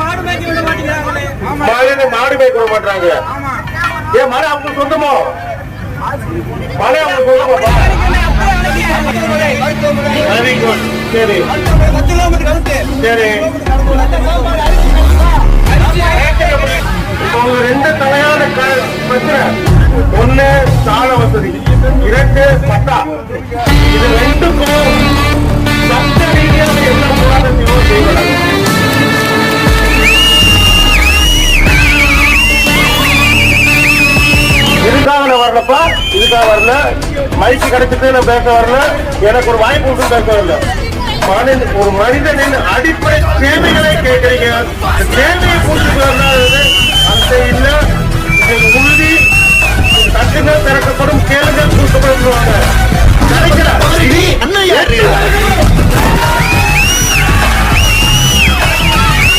மாடு மேய்க்க விட மாட்டேங்கிறாங்களே. மாடு மேய்க்க விட மாட்டாங்க. ஏன் மழை அவங்க சொந்தமோ? மழை அவங்க சொந்தமோ? Very good. சரி சரி. இப்போ ரெண்டு தலையான பிரச்சனை. ஒண்ணு சால வசதி, இரண்டு பட்டா. இது ரெண்டுக்கும் சட்ட ரீதியாக என்ன போராட்டத்தையும் செய்யப்படாது. இதுக்காக வரலப்பா, இதுக்காக வரல. மைக்கு கிடைச்சிட்டு நான் பேச வரல. எனக்கு ஒரு வாய்ப்பு விட்டு பேச வரல. ஒரு மனிதனின் அடிப்படை தேவைகளை கேட்கறீங்க. தேவையை பூர்த்தி பண்ணாதது அந்த இல்ல. உறுதி தட்டுகள் திறக்கப்படும், கேளுங்கள் கூட்டப்படுவாங்க. கிடைக்கிறார்